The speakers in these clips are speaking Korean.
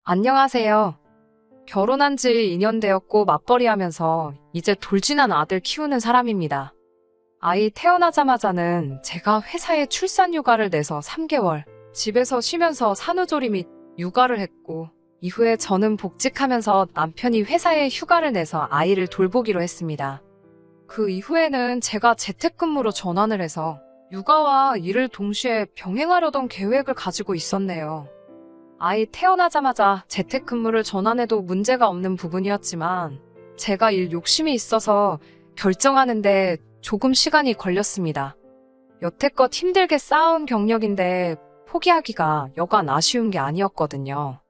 안녕하세요. 결혼한 지 2년 되었고 맞벌이 하면서 이제 돌진한 아들 키우는 사람입니다. 아이 태어나자마자는 제가 회사에 출산 휴가를 내서 3개월 집에서 쉬면서 산후조리 및 육아를 했고, 이후에 저는 복직하면서 남편이 회사에 휴가를 내서 아이를 돌보기로 했습니다. 그 이후에는 제가 재택근무로 전환을 해서 육아와 일을 동시에 병행하려던 계획을 가지고 있었네요. 아이 태어나자마자 재택근무를 전환해도 문제가 없는 부분이었지만 제가 일 욕심이 있어서 결정하는데 조금 시간이 걸렸습니다. 여태껏 힘들게 쌓아온 경력인데 포기하기가 여간 아쉬운 게 아니었거든요.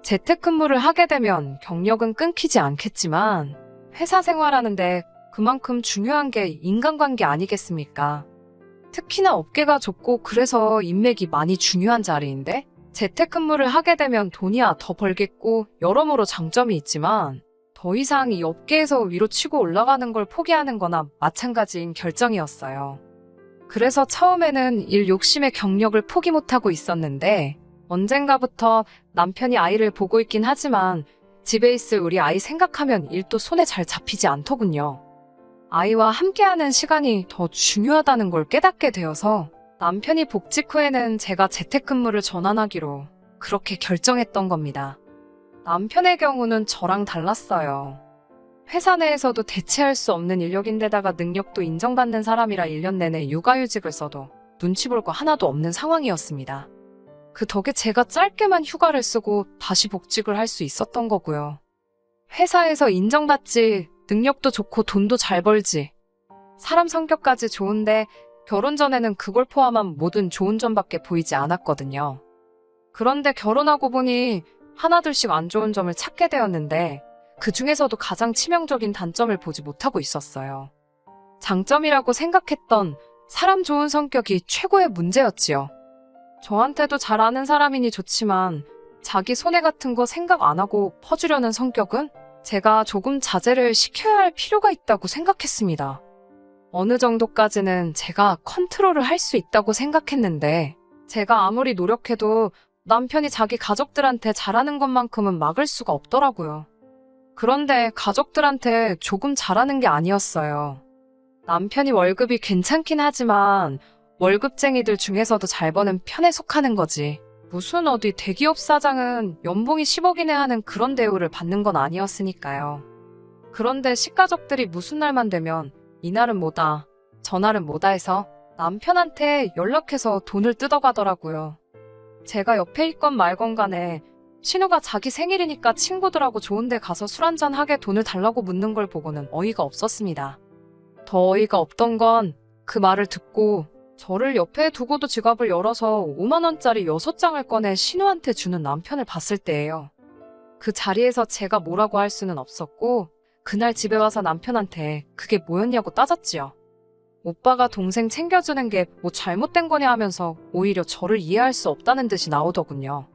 재택근무를 하게 되면 경력은 끊기지 않겠지만 회사 생활하는데 그만큼 중요한 게 인간관계 아니겠습니까? 특히나 업계가 좁고 그래서 인맥이 많이 중요한 자리인데 재택근무를 하게 되면 돈이야 더 벌겠고 여러모로 장점이 있지만 더 이상 이 업계에서 위로 치고 올라가는 걸 포기하는 거나 마찬가지인 결정이었어요. 그래서 처음에는 일 욕심에 경력을 포기 못하고 있었는데 언젠가부터 남편이 아이를 보고 있긴 하지만 집에 있을 우리 아이 생각하면 일도 손에 잘 잡히지 않더군요. 아이와 함께하는 시간이 더 중요하다는 걸 깨닫게 되어서 남편이 복직 후에는 제가 재택근무를 전환하기로 그렇게 결정했던 겁니다. 남편의 경우는 저랑 달랐어요. 회사 내에서도 대체할 수 없는 인력인데다가 능력도 인정받는 사람이라 1년 내내 육아휴직을 써도 눈치 볼 거 하나도 없는 상황이었습니다. 그 덕에 제가 짧게만 휴가를 쓰고 다시 복직을 할 수 있었던 거고요. 회사에서 인정받지, 능력도 좋고 돈도 잘 벌지, 사람 성격까지 좋은데 결혼 전에는 그걸 포함한 모든 좋은 점밖에 보이지 않았거든요. 그런데 결혼하고 보니 하나둘씩 안 좋은 점을 찾게 되었는데 그 중에서도 가장 치명적인 단점을 보지 못하고 있었어요. 장점이라고 생각했던 사람 좋은 성격이 최고의 문제였지요. 저한테도 잘 아는 사람이니 좋지만 자기 손해 같은 거 생각 안 하고 퍼주려는 성격은 제가 조금 자제를 시켜야 할 필요가 있다고 생각했습니다. 어느 정도까지는 제가 컨트롤을 할 수 있다고 생각했는데 제가 아무리 노력해도 남편이 자기 가족들한테 잘하는 것만큼은 막을 수가 없더라고요. 그런데 가족들한테 조금 잘하는 게 아니었어요. 남편이 월급이 괜찮긴 하지만 월급쟁이들 중에서도 잘 버는 편에 속하는 거지. 무슨 어디 대기업 사장은 연봉이 10억이네 하는 그런 대우를 받는 건 아니었으니까요. 그런데 식가족들이 무슨 날만 되면 이날은 뭐다, 저날은 뭐다 해서 남편한테 연락해서 돈을 뜯어가더라고요. 제가 옆에 있건 말건 간에 신우가 자기 생일이니까 친구들하고 좋은 데 가서 술 한잔 하게 돈을 달라고 묻는 걸 보고는 어이가 없었습니다. 더 어이가 없던 건 그 말을 듣고 저를 옆에 두고도 지갑을 열어서 5만 원짜리 6장을 꺼내 신우한테 주는 남편을 봤을 때예요. 그 자리에서 제가 뭐라고 할 수는 없었고 그날 집에 와서 남편한테 그게 뭐였냐고 따졌지요. 오빠가 동생 챙겨주는 게 뭐 잘못된 거냐 하면서 오히려 저를 이해할 수 없다는 듯이 나오더군요.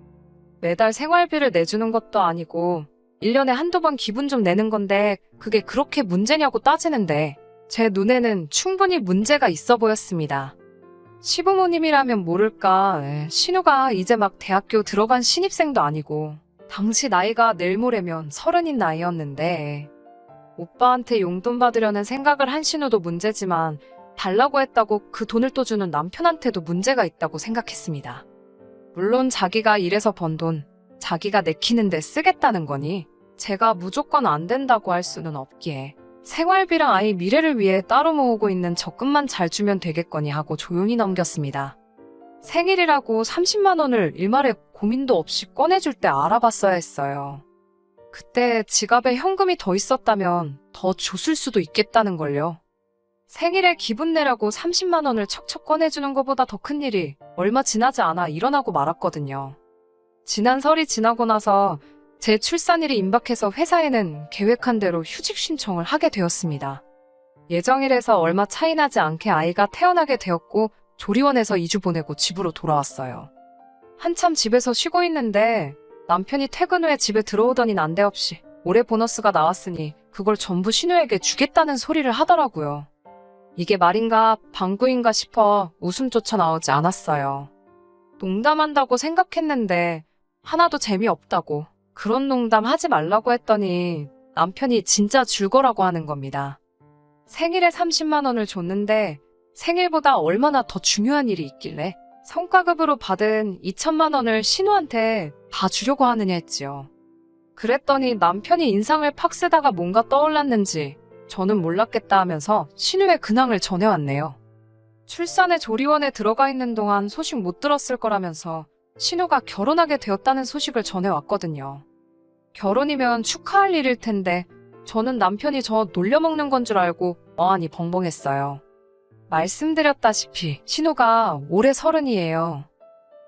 매달 생활비를 내주는 것도 아니고 1년에 한두 번 기분 좀 내는 건데 그게 그렇게 문제냐고 따지는데 제 눈에는 충분히 문제가 있어 보였습니다. 시부모님이라면 모를까, 신우가 이제 막 대학교 들어간 신입생도 아니고 당시 나이가 내일 모레면 30인 나이였는데 오빠한테 용돈 받으려는 생각을 한 신우도 문제지만 달라고 했다고 그 돈을 또 주는 남편한테도 문제가 있다고 생각했습니다. 물론 자기가 일해서 번 돈, 자기가 내키는데 쓰겠다는 거니 제가 무조건 안 된다고 할 수는 없기에 생활비랑 아이 미래를 위해 따로 모으고 있는 적금만 잘 주면 되겠거니 하고 조용히 넘겼습니다. 생일이라고 30만 원을 일말에 고민도 없이 꺼내줄 때 알아봤어야 했어요. 그때 지갑에 현금이 더 있었다면 더 줬을 수도 있겠다는 걸요. 생일에 기분 내라고 30만 원을 척척 꺼내주는 것보다 더 큰 일이 얼마 지나지 않아 일어나고 말았거든요. 지난 설이 지나고 나서 제 출산일이 임박해서 회사에는 계획한 대로 휴직 신청을 하게 되었습니다. 예정일에서 얼마 차이 나지 않게 아이가 태어나게 되었고 조리원에서 2주 보내고 집으로 돌아왔어요. 한참 집에서 쉬고 있는데 남편이 퇴근 후에 집에 들어오더니 난데없이 올해 보너스가 나왔으니 그걸 전부 신우에게 주겠다는 소리를 하더라고요. 이게 말인가 방구인가 싶어 웃음조차 나오지 않았어요. 농담한다고 생각했는데 하나도 재미없다고 그런 농담 하지 말라고 했더니 남편이 진짜 줄 거라고 하는 겁니다. 생일에 30만 원을 줬는데 생일보다 얼마나 더 중요한 일이 있길래 성과급으로 받은 2천만 원을 신우한테 다 주려고 하느냐 했지요. 그랬더니 남편이 인상을 팍 쓰다가 뭔가 떠올랐는지 저는 몰랐겠다 하면서 신우의 근황을 전해왔네요. 출산의 조리원에 들어가 있는 동안 소식 못 들었을 거라면서 신우가 결혼하게 되었다는 소식을 전해왔거든요. 결혼이면 축하할 일일 텐데 저는 남편이 저 놀려먹는 건 줄 알고 어안이 벙벙했어요. 말씀드렸다시피 신우가 올해 30이에요.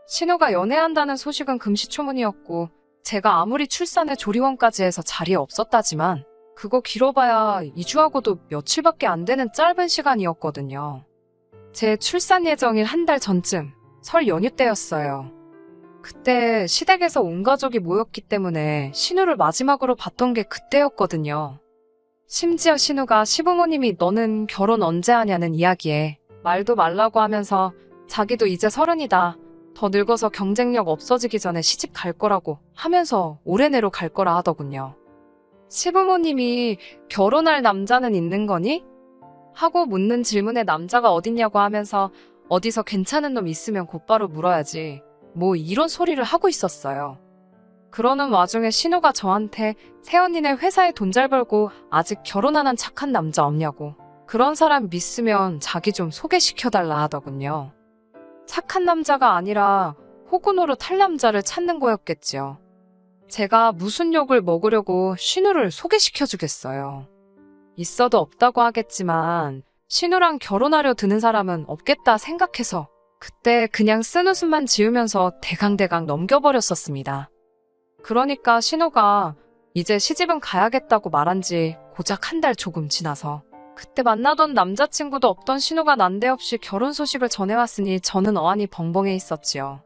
신우가 연애한다는 소식은 금시초문이었고 제가 아무리 출산에 조리원까지 해서 자리에 없었다지만 그거 길어봐야 2주하고도 며칠밖에 안 되는 짧은 시간이었거든요. 제 출산 예정일 한 달 전쯤 설 연휴 때였어요. 그때 시댁에서 온 가족이 모였기 때문에 신우를 마지막으로 봤던 게 그때였거든요. 심지어 신우가 시부모님이 너는 결혼 언제 하냐는 이야기에 말도 말라고 하면서 자기도 이제 30이다. 더 늙어서 경쟁력 없어지기 전에 시집 갈 거라고 하면서 올해 내로 갈 거라 하더군요. 시부모님이 결혼할 남자는 있는 거니? 하고 묻는 질문에 남자가 어딨냐고 하면서 어디서 괜찮은 놈 있으면 곧바로 물어야지. 뭐 이런 소리를 하고 있었어요. 그러는 와중에 신우가 저한테 새언니네 회사에 돈 잘 벌고 아직 결혼 안 한 착한 남자 없냐고 그런 사람 믿으면 자기 좀 소개시켜달라 하더군요. 착한 남자가 아니라 호구노로 탈 남자를 찾는 거였겠지요. 제가 무슨 욕을 먹으려고 신우를 소개시켜주겠어요. 있어도 없다고 하겠지만 신우랑 결혼하려 드는 사람은 없겠다 생각해서 그때 그냥 쓴웃음만 지으면서 대강대강 넘겨버렸었습니다. 그러니까 신우가 이제 시집은 가야겠다고 말한 지 고작 한 달 조금 지나서 그때 만나던 남자친구도 없던 신우가 난데없이 결혼 소식을 전해왔으니 저는 어안이 벙벙해 있었지요.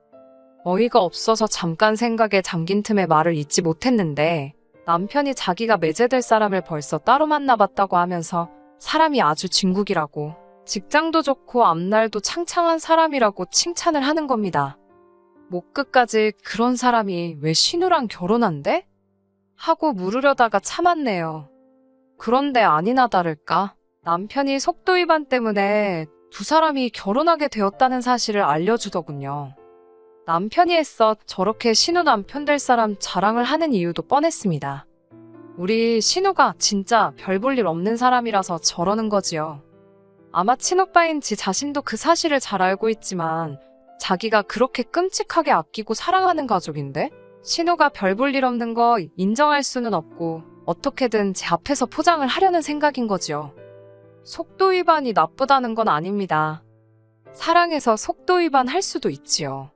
어이가 없어서 잠깐 생각에 잠긴 틈에 말을 잇지 못했는데 남편이 자기가 매제될 사람을 벌써 따로 만나봤다고 하면서 사람이 아주 진국이라고 직장도 좋고 앞날도 창창한 사람이라고 칭찬을 하는 겁니다. 목 끝까지 그런 사람이 왜 신우랑 결혼한대? 하고 물으려다가 참았네요. 그런데 아니나 다를까 남편이 속도 위반 때문에 두 사람이 결혼하게 되었다는 사실을 알려주더군요. 남편이 애써 저렇게 신우 남편 될 사람 자랑을 하는 이유도 뻔했습니다. 우리 신우가 진짜 별 볼 일 없는 사람이라서 저러는 거지요. 아마 친오빠인 지 자신도 그 사실을 잘 알고 있지만 자기가 그렇게 끔찍하게 아끼고 사랑하는 가족인데 신우가 별 볼 일 없는 거 인정할 수는 없고 어떻게든 제 앞에서 포장을 하려는 생각인 거지요. 속도 위반이 나쁘다는 건 아닙니다. 사랑해서 속도 위반할 수도 있지요.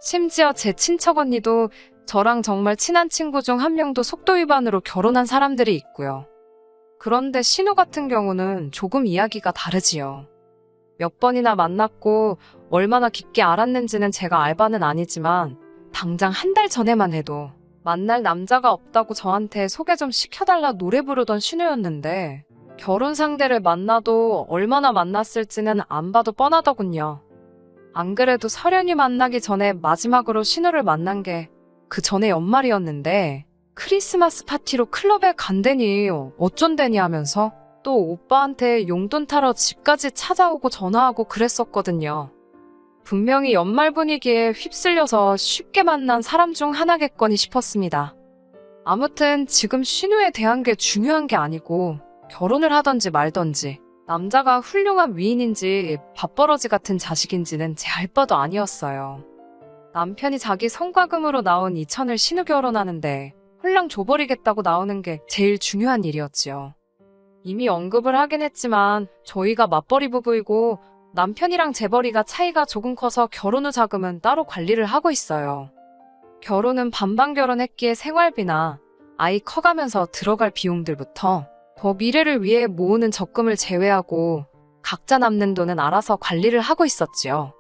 심지어 제 친척 언니도 저랑 정말 친한 친구 중 한 명도 속도 위반으로 결혼한 사람들이 있고요. 그런데 신우 같은 경우는 조금 이야기가 다르지요. 몇 번이나 만났고 얼마나 깊게 알았는지는 제가 알 바는 아니지만 당장 한 달 전에만 해도 만날 남자가 없다고 저한테 소개 좀 시켜달라 노래 부르던 신우였는데 결혼 상대를 만나도 얼마나 만났을지는 안 봐도 뻔하더군요. 안 그래도 설연이 만나기 전에 마지막으로 신우를 만난 게 그 전에 연말이었는데 크리스마스 파티로 클럽에 간대니 어쩐대니 하면서 또 오빠한테 용돈 타러 집까지 찾아오고 전화하고 그랬었거든요. 분명히 연말 분위기에 휩쓸려서 쉽게 만난 사람 중 하나겠거니 싶었습니다. 아무튼 지금 신우에 대한 게 중요한 게 아니고 결혼을 하던지 말던지 남자가 훌륭한 위인인지 밥버러지 같은 자식인지는 제 알 바도 아니었어요. 남편이 자기 성과금으로 나온 2천을 신우 결혼하는데 홀랑 줘버리겠다고 나오는 게 제일 중요한 일이었지요. 이미 언급을 하긴 했지만 저희가 맞벌이 부부이고 남편이랑 재벌이가 차이가 조금 커서 결혼 후 자금은 따로 관리를 하고 있어요. 결혼은 반반 결혼했기에 생활비나 아이 커가면서 들어갈 비용들부터 더 미래를 위해 모으는 적금을 제외하고 각자 남는 돈은 알아서 관리를 하고 있었지요.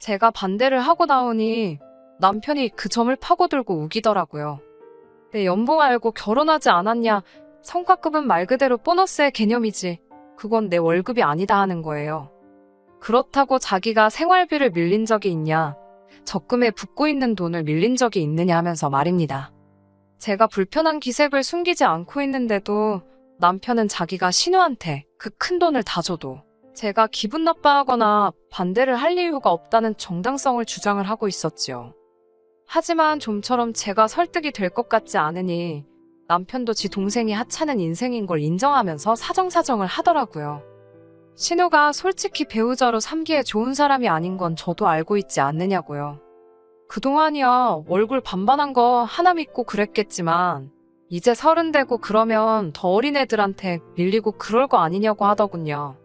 제가 반대를 하고 나오니 남편이 그 점을 파고들고 우기더라고요. 내 연봉 알고 결혼하지 않았냐? 성과급은 말 그대로 보너스의 개념이지. 그건 내 월급이 아니다 하는 거예요. 그렇다고 자기가 생활비를 밀린 적이 있냐? 적금에 붓고 있는 돈을 밀린 적이 있느냐 하면서 말입니다. 제가 불편한 기색을 숨기지 않고 있는데도 남편은 자기가 신우한테 그 큰 돈을 다 줘도 제가 기분 나빠하거나 반대를 할 이유가 없다는 정당성을 주장을 하고 있었지요. 하지만 좀처럼 제가 설득이 될 것 같지 않으니 남편도 지 동생이 하찮은 인생인 걸 인정하면서 사정사정을 하더라고요. 신우가 솔직히 배우자로 삼기에 좋은 사람이 아닌 건 저도 알고 있지 않느냐고요. 그동안이야 얼굴 반반한 거 하나 믿고 그랬겠지만 이제 30 되고 그러면 더 어린 애들한테 밀리고 그럴 거 아니냐고 하더군요.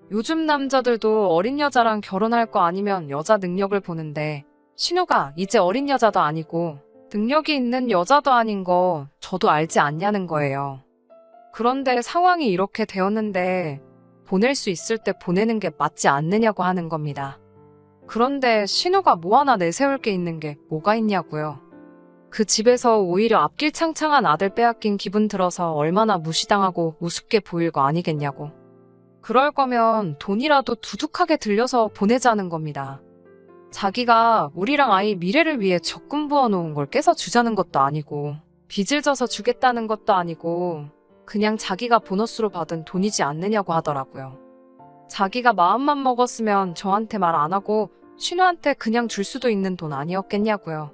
요즘 남자들도 어린 여자랑 결혼할 거 아니면 여자 능력을 보는데 신우가 이제 어린 여자도 아니고 능력이 있는 여자도 아닌 거 저도 알지 않냐는 거예요. 그런데 상황이 이렇게 되었는데 보낼 수 있을 때 보내는 게 맞지 않느냐고 하는 겁니다. 그런데 신우가 뭐 하나 내세울 게 있는 게 뭐가 있냐고요. 그 집에서 오히려 앞길 창창한 아들 빼앗긴 기분 들어서 얼마나 무시당하고 우습게 보일 거 아니겠냐고. 그럴 거면 돈이라도 두둑하게 들려서 보내자는 겁니다. 자기가 우리랑 아이 미래를 위해 적금 부어놓은 걸 깨서 주자는 것도 아니고 빚을 져서 주겠다는 것도 아니고 그냥 자기가 보너스로 받은 돈이지 않느냐고 하더라고요. 자기가 마음만 먹었으면 저한테 말 안 하고 신우한테 그냥 줄 수도 있는 돈 아니었겠냐고요.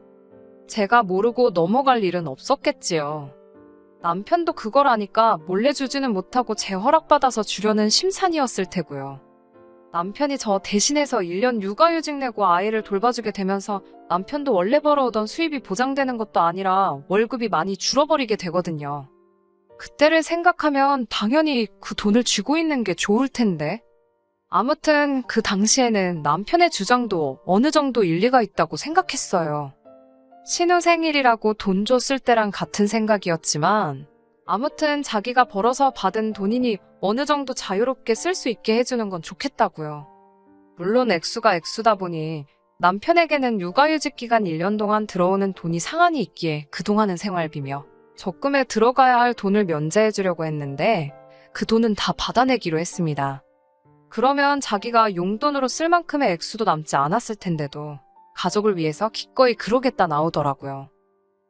제가 모르고 넘어갈 일은 없었겠지요. 남편도 그걸 아니까 몰래 주지는 못하고 제 허락받아서 주려는 심산이었을 테고요. 남편이 저 대신해서 1년 육아휴직 내고 아이를 돌봐주게 되면서 남편도 원래 벌어오던 수입이 보장되는 것도 아니라 월급이 많이 줄어버리게 되거든요. 그때를 생각하면 당연히 그 돈을 쥐고 있는 게 좋을 텐데. 아무튼 그 당시에는 남편의 주장도 어느 정도 일리가 있다고 생각했어요. 신우 생일이라고 돈 줬을 때랑 같은 생각이었지만 아무튼 자기가 벌어서 받은 돈이니 어느 정도 자유롭게 쓸 수 있게 해주는 건 좋겠다고요. 물론 액수가 액수다 보니 남편에게는 육아휴직 기간 1년 동안 들어오는 돈이 상한이 있기에 그동안은 생활비며 적금에 들어가야 할 돈을 면제해주려고 했는데 그 돈은 다 받아내기로 했습니다. 그러면 자기가 용돈으로 쓸 만큼의 액수도 남지 않았을 텐데도 가족을 위해서 기꺼이 그러겠다 나오더라고요.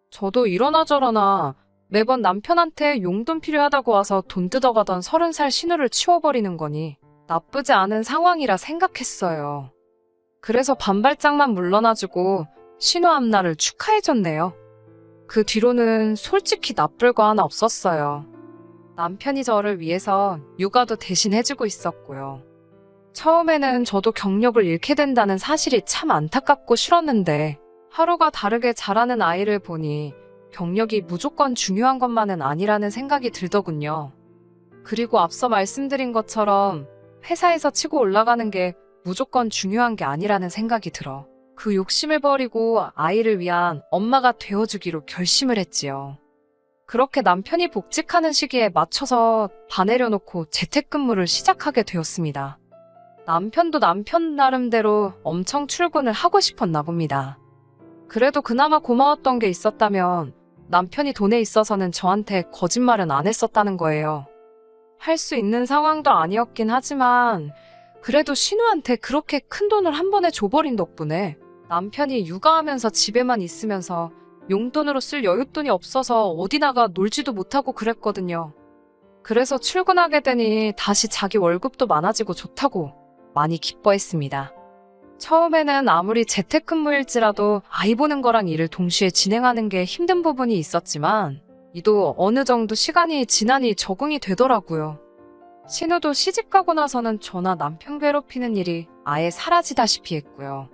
저도 이러나 저러나 매번 남편한테 용돈 필요하다고 와서 돈 뜯어가던 30살 신우를 치워버리는 거니 나쁘지 않은 상황이라 생각했어요. 그래서 반발짝만 물러나주고 신우 앞날을 축하해줬네요. 그 뒤로는 솔직히 나쁠 거 하나 없었어요. 남편이 저를 위해서 육아도 대신 해주고 있었고요. 처음에는 저도 경력을 잃게 된다는 사실이 참 안타깝고 싫었는데 하루가 다르게 자라는 아이를 보니 경력이 무조건 중요한 것만은 아니라는 생각이 들더군요. 그리고 앞서 말씀드린 것처럼 회사에서 치고 올라가는 게 무조건 중요한 게 아니라는 생각이 들어 그 욕심을 버리고 아이를 위한 엄마가 되어주기로 결심을 했지요. 그렇게 남편이 복직하는 시기에 맞춰서 다 내려놓고 재택근무를 시작하게 되었습니다. 남편도 남편 나름대로 엄청 출근을 하고 싶었나 봅니다. 그래도 그나마 고마웠던 게 있었다면 남편이 돈에 있어서는 저한테 거짓말은 안 했었다는 거예요. 할 수 있는 상황도 아니었긴 하지만 그래도 신우한테 그렇게 큰 돈을 한 번에 줘버린 덕분에 남편이 육아하면서 집에만 있으면서 용돈으로 쓸 여윳돈이 없어서 어디 나가 놀지도 못하고 그랬거든요. 그래서 출근하게 되니 다시 자기 월급도 많아지고 좋다고 많이 기뻐했습니다. 처음에는 아무리 재택근무일지라도 아이 보는 거랑 일을 동시에 진행하는 게 힘든 부분이 있었지만 이도 어느 정도 시간이 지나니 적응이 되더라고요. 신우도 시집가고 나서는 저나 남편 괴롭히는 일이 아예 사라지다시피 했고요.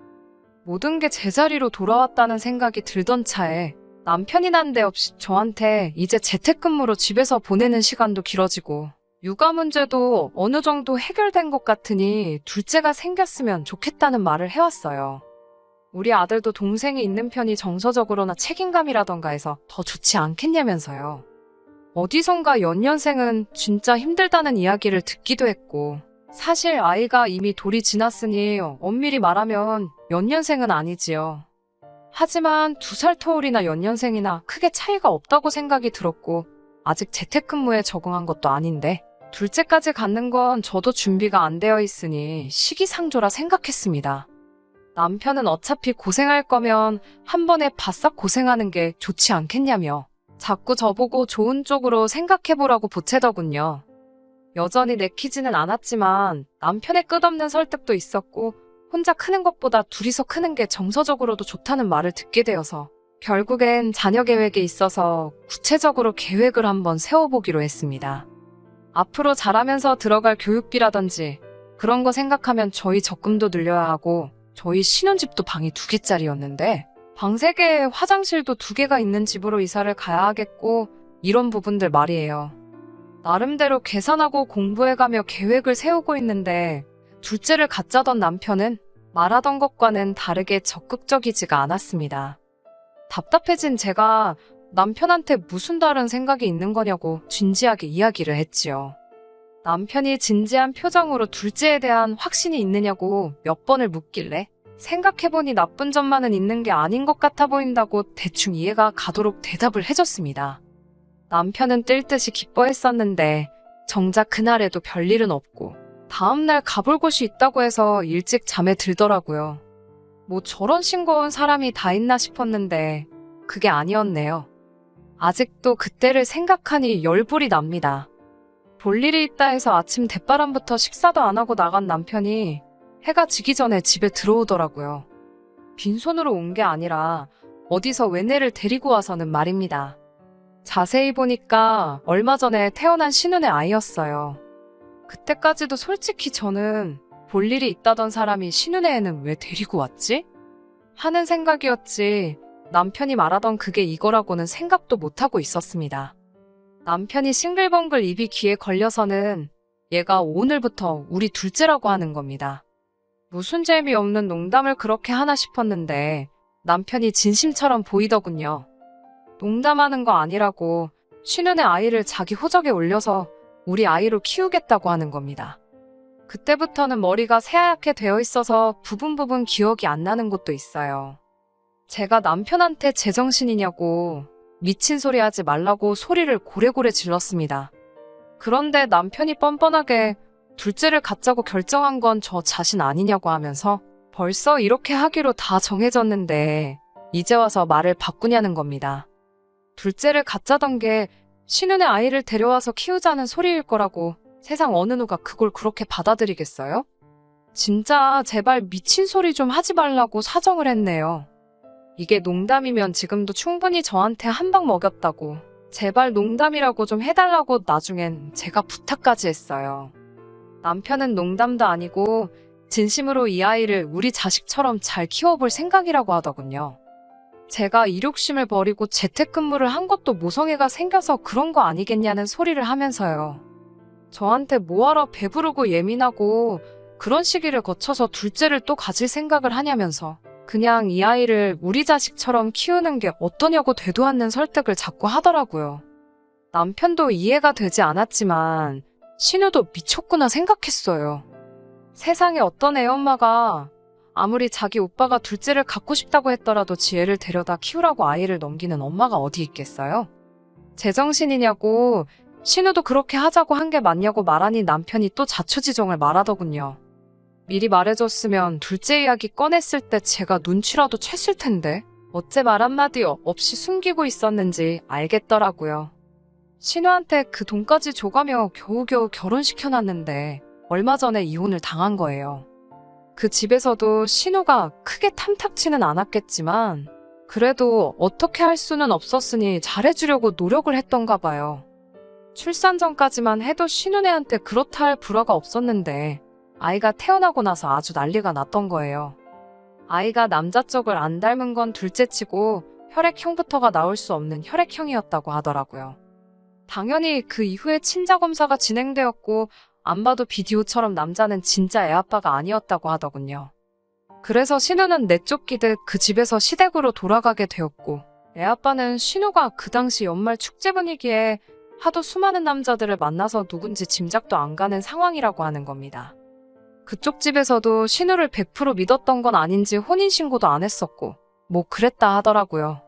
모든 게 제자리로 돌아왔다는 생각이 들던 차에 남편이 난데없이 저한테 이제 재택근무로 집에서 보내는 시간도 길어지고 육아 문제도 어느 정도 해결된 것 같으니 둘째가 생겼으면 좋겠다는 말을 해왔어요. 우리 아들도 동생이 있는 편이 정서적으로나 책임감이라던가 해서 더 좋지 않겠냐면서요. 어디선가 연년생은 진짜 힘들다는 이야기를 듣기도 했고 사실 아이가 이미 돌이 지났으니 엄밀히 말하면 연년생은 아니지요. 하지만 2살 터울이나 연년생이나 크게 차이가 없다고 생각이 들었고 아직 재택근무에 적응한 것도 아닌데 둘째까지 갖는 건 저도 준비가 안 되어 있으니 시기상조라 생각했습니다. 남편은 어차피 고생할 거면 한 번에 바싹 고생하는 게 좋지 않겠냐며 자꾸 저보고 좋은 쪽으로 생각해보라고 보채더군요. 여전히 내키지는 않았지만 남편의 끝없는 설득도 있었고 혼자 크는 것보다 둘이서 크는 게 정서적으로도 좋다는 말을 듣게 되어서 결국엔 자녀 계획에 있어서 구체적으로 계획을 한번 세워보기로 했습니다. 앞으로 자라면서 들어갈 교육비라든지 그런 거 생각하면 저희 적금도 늘려야 하고 저희 신혼집도 방이 2개짜리였는데 방 3개에 화장실도 2개가 있는 집으로 이사를 가야 하겠고 이런 부분들 말이에요. 나름대로 계산하고 공부해가며 계획을 세우고 있는데 둘째를 갖자던 남편은 말하던 것과는 다르게 적극적이지가 않았습니다. 답답해진 제가 남편한테 무슨 다른 생각이 있는 거냐고 진지하게 이야기를 했지요. 남편이 진지한 표정으로 둘째에 대한 확신이 있느냐고 몇 번을 묻길래 생각해보니 나쁜 점만은 있는 게 아닌 것 같아 보인다고 대충 이해가 가도록 대답을 해줬습니다. 남편은 뜰 듯이 기뻐했었는데 정작 그날에도 별일은 없고 다음날 가볼 곳이 있다고 해서 일찍 잠에 들더라고요. 뭐 저런 싱거운 사람이 다 있나 싶었는데 그게 아니었네요. 아직도 그때를 생각하니 열불이 납니다. 볼 일이 있다 해서 아침 대바람부터 식사도 안 하고 나간 남편이 해가 지기 전에 집에 들어오더라고요. 빈손으로 온 게 아니라 어디서 외내를 데리고 와서는 말입니다. 자세히 보니까 얼마 전에 태어난 신혼의 아이였어요. 그때까지도 솔직히 저는 볼 일이 있다던 사람이 신혼의 애는 왜 데리고 왔지? 하는 생각이었지 남편이 말하던 그게 이거라고는 생각도 못하고 있었습니다. 남편이 싱글벙글 입이 귀에 걸려서는 얘가 오늘부터 우리 둘째라고 하는 겁니다. 무슨 재미없는 농담을 그렇게 하나 싶었는데 남편이 진심처럼 보이더군요. 농담하는 거 아니라고 신혼의 아이를 자기 호적에 올려서 우리 아이로 키우겠다고 하는 겁니다. 그때부터는 머리가 새하얗게 되어 있어서 부분 기억이 안 나는 것도 있어요. 제가 남편한테 제정신이냐고 미친 소리 하지 말라고 소리를 고래고래 질렀습니다. 그런데 남편이 뻔뻔하게 둘째를 갖자고 결정한 건 저 자신 아니냐고 하면서 벌써 이렇게 하기로 다 정해졌는데 이제 와서 말을 바꾸냐는 겁니다. 둘째를 갖자던 게 신혼의 아이를 데려와서 키우자는 소리일 거라고 세상 어느 누가 그걸 그렇게 받아들이겠어요? 진짜 제발 미친 소리 좀 하지 말라고 사정을 했네요. 이게 농담이면 지금도 충분히 저한테 한 방 먹였다고 제발 농담이라고 좀 해달라고 나중엔 제가 부탁까지 했어요. 남편은 농담도 아니고 진심으로 이 아이를 우리 자식처럼 잘 키워볼 생각이라고 하더군요. 제가 일욕심을 버리고 재택근무를 한 것도 모성애가 생겨서 그런 거 아니겠냐는 소리를 하면서요. 저한테 뭐하러 배부르고 예민하고 그런 시기를 거쳐서 둘째를 또 가질 생각을 하냐면서 그냥 이 아이를 우리 자식처럼 키우는 게 어떠냐고 되도 않는 설득을 자꾸 하더라고요. 남편도 이해가 되지 않았지만 신우도 미쳤구나 생각했어요. 세상에 어떤 애엄마가 아무리 자기 오빠가 둘째를 갖고 싶다고 했더라도 지혜를 데려다 키우라고 아이를 넘기는 엄마가 어디 있겠어요? 제정신이냐고 신우도 그렇게 하자고 한 게 맞냐고 말하니 남편이 또 자초지종을 말하더군요. 미리 말해줬으면 둘째 이야기 꺼냈을 때 제가 눈치라도 챘을 텐데 어째 말 한마디 없이 숨기고 있었는지 알겠더라고요. 신우한테 그 돈까지 줘가며 겨우겨우 결혼시켜놨는데 얼마 전에 이혼을 당한 거예요. 그 집에서도 신우가 크게 탐탁치는 않았겠지만 그래도 어떻게 할 수는 없었으니 잘해주려고 노력을 했던가 봐요. 출산 전까지만 해도 신우네한테 그렇다 할 불화가 없었는데 아이가 태어나고 나서 아주 난리가 났던 거예요. 아이가 남자 쪽을 안 닮은 건 둘째치고 혈액형부터가 나올 수 없는 혈액형이었다고 하더라고요. 당연히 그 이후에 친자검사가 진행되었고 안 봐도 비디오처럼 남자는 진짜 애아빠가 아니었다고 하더군요. 그래서 신우는 내쫓기듯 그 집에서 시댁으로 돌아가게 되었고 애아빠는 신우가 그 당시 연말 축제 분위기에 하도 수많은 남자들을 만나서 누군지 짐작도 안 가는 상황이라고 하는 겁니다. 그쪽 집에서도 신우를 100% 믿었던 건 아닌지 혼인신고도 안 했었고 뭐 그랬다 하더라고요.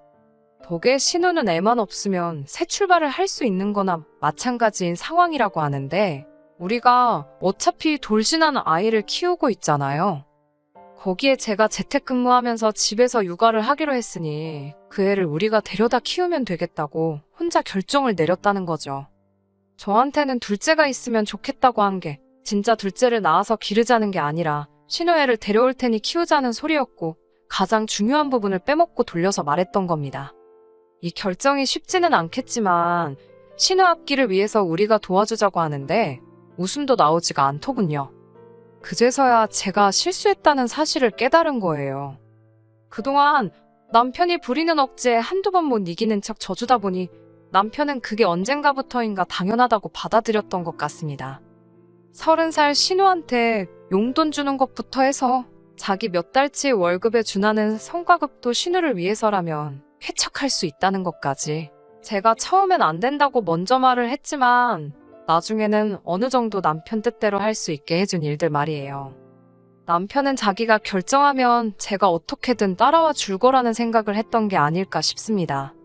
덕에 신우는 애만 없으면 새 출발을 할 수 있는 거나 마찬가지인 상황이라고 하는데 우리가 어차피 돌진하는 아이를 키우고 있잖아요. 거기에 제가 재택근무하면서 집에서 육아를 하기로 했으니 그 애를 우리가 데려다 키우면 되겠다고 혼자 결정을 내렸다는 거죠. 저한테는 둘째가 있으면 좋겠다고 한 게 진짜 둘째를 낳아서 기르자는 게 아니라 신우애를 데려올 테니 키우자는 소리였고 가장 중요한 부분을 빼먹고 돌려서 말했던 겁니다. 이 결정이 쉽지는 않겠지만 신우 앞길을 위해서 우리가 도와주자고 하는데 웃음도 나오지가 않더군요. 그제서야 제가 실수했다는 사실을 깨달은 거예요. 그동안 남편이 부리는 억지에 한두 번 못 이기는 척 져주다 보니 남편은 그게 언젠가부터인가 당연하다고 받아들였던 것 같습니다. 30살 신우한테 용돈 주는 것부터 해서 자기 몇 달치 월급에 준하는 성과급도 신우를 위해서라면 쾌척할 수 있다는 것까지. 제가 처음엔 안 된다고 먼저 말을 했지만 나중에는 어느 정도 남편 뜻대로 할 수 있게 해준 일들 말이에요. 남편은 자기가 결정하면 제가 어떻게든 따라와 줄 거라는 생각을 했던 게 아닐까 싶습니다.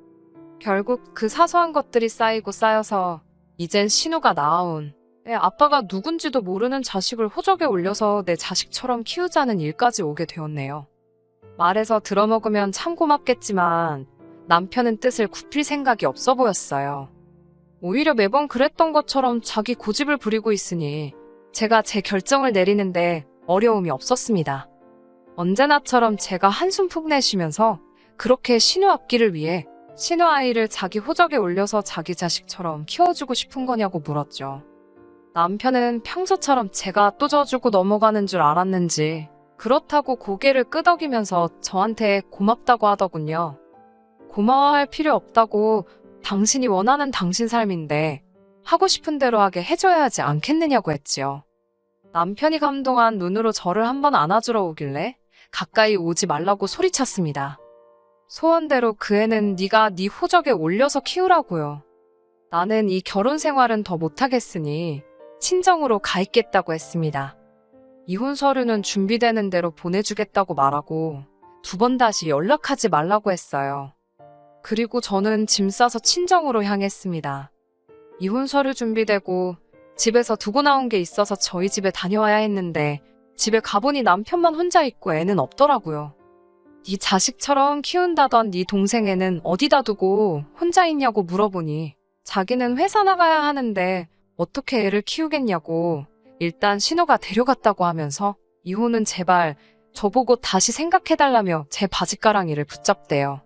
결국 그 사소한 것들이 쌓이고 쌓여서 이젠 신우가 낳아온 애 아빠가 누군지도 모르는 자식을 호적에 올려서 내 자식처럼 키우자는 일까지 오게 되었네요. 말해서 들어먹으면 참 고맙겠지만 남편은 뜻을 굽힐 생각이 없어 보였어요. 오히려 매번 그랬던 것처럼 자기 고집을 부리고 있으니 제가 제 결정을 내리는데 어려움이 없었습니다. 언제나처럼 제가 한숨 푹 내쉬면서 그렇게 신우 앞길을 위해 신우 아이를 자기 호적에 올려서 자기 자식처럼 키워주고 싶은 거냐고 물었죠. 남편은 평소처럼 제가 또 져주고 넘어가는 줄 알았는지 그렇다고 고개를 끄덕이면서 저한테 고맙다고 하더군요. 고마워할 필요 없다고 당신이 원하는 당신 삶인데 하고 싶은 대로 하게 해줘야 하지 않겠느냐고 했지요. 남편이 감동한 눈으로 저를 한번 안아주러 오길래 가까이 오지 말라고 소리쳤습니다. 소원대로 그 애는 네가 네 호적에 올려서 키우라고요. 나는 이 결혼 생활은 더 못하겠으니 친정으로 가 있겠다고 했습니다. 이혼 서류는 준비되는 대로 보내주겠다고 말하고 2번 다시 연락하지 말라고 했어요. 그리고 저는 짐 싸서 친정으로 향했습니다. 이혼 서류 준비되고 집에서 두고 나온 게 있어서 저희 집에 다녀와야 했는데 집에 가보니 남편만 혼자 있고 애는 없더라고요. 네 자식처럼 키운다던 네 동생 애는 어디다 두고 혼자 있냐고 물어보니 자기는 회사 나가야 하는데 어떻게 애를 키우겠냐고 일단 신우가 데려갔다고 하면서 이혼은 제발 저보고 다시 생각해달라며 제 바짓가랑이를 붙잡대요.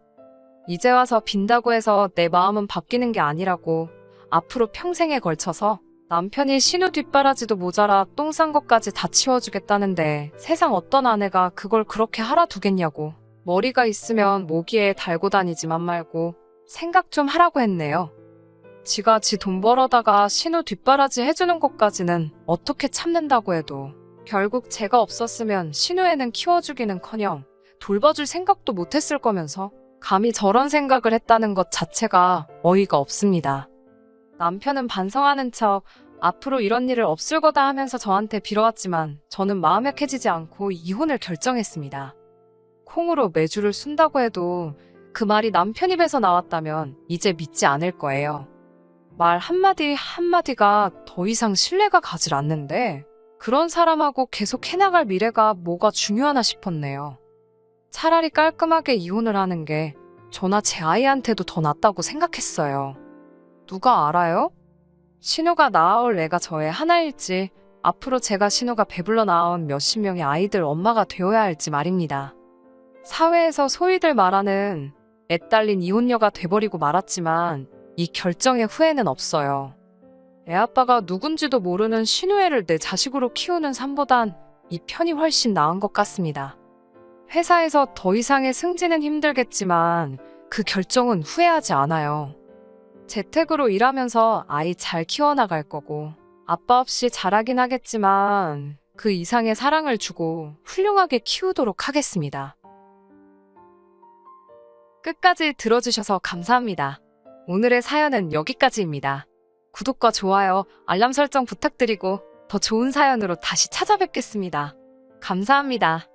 이제 와서 빈다고 해서 내 마음은 바뀌는 게 아니라고 앞으로 평생에 걸쳐서 남편이 신우 뒷바라지도 모자라 똥 싼 것까지 다 치워주겠다는데 세상 어떤 아내가 그걸 그렇게 하라 두겠냐고 머리가 있으면 모기에 달고 다니지만 말고 생각 좀 하라고 했네요. 지가 지 돈 벌어다가 신우 뒷바라지 해주는 것까지는 어떻게 참는다고 해도 결국 제가 없었으면 신우애는 키워주기는커녕 돌봐줄 생각도 못했을 거면서 감히 저런 생각을 했다는 것 자체가 어이가 없습니다. 남편은 반성하는 척 앞으로 이런 일을 없을 거다 하면서 저한테 빌어왔지만 저는 마음 약해지지 않고 이혼을 결정했습니다. 콩으로 매주를 순다고 해도 그 말이 남편 입에서 나왔다면 이제 믿지 않을 거예요. 말 한마디 한마디가 더 이상 신뢰가 가질 않는데 그런 사람하고 계속 해나갈 미래가 뭐가 중요하나 싶었네요. 차라리 깔끔하게 이혼을 하는 게 저나 제 아이한테도 더 낫다고 생각했어요. 누가 알아요? 신우가 낳아올 애가 저의 하나일지 앞으로 제가 신우가 배불러 낳아온 몇십 명의 아이들 엄마가 되어야 할지 말입니다. 사회에서 소위들 말하는 애 딸린 이혼녀가 돼버리고 말았지만 이 결정의 후회는 없어요. 애 아빠가 누군지도 모르는 신우애를 내 자식으로 키우는 삶보단 이 편이 훨씬 나은 것 같습니다. 회사에서 더 이상의 승진은 힘들겠지만 그 결정은 후회하지 않아요. 재택으로 일하면서 아이 잘 키워나갈 거고 아빠 없이 잘하긴 하겠지만 그 이상의 사랑을 주고 훌륭하게 키우도록 하겠습니다. 끝까지 들어주셔서 감사합니다. 오늘의 사연은 여기까지입니다. 구독과 좋아요, 알람 설정 부탁드리고 더 좋은 사연으로 다시 찾아뵙겠습니다. 감사합니다.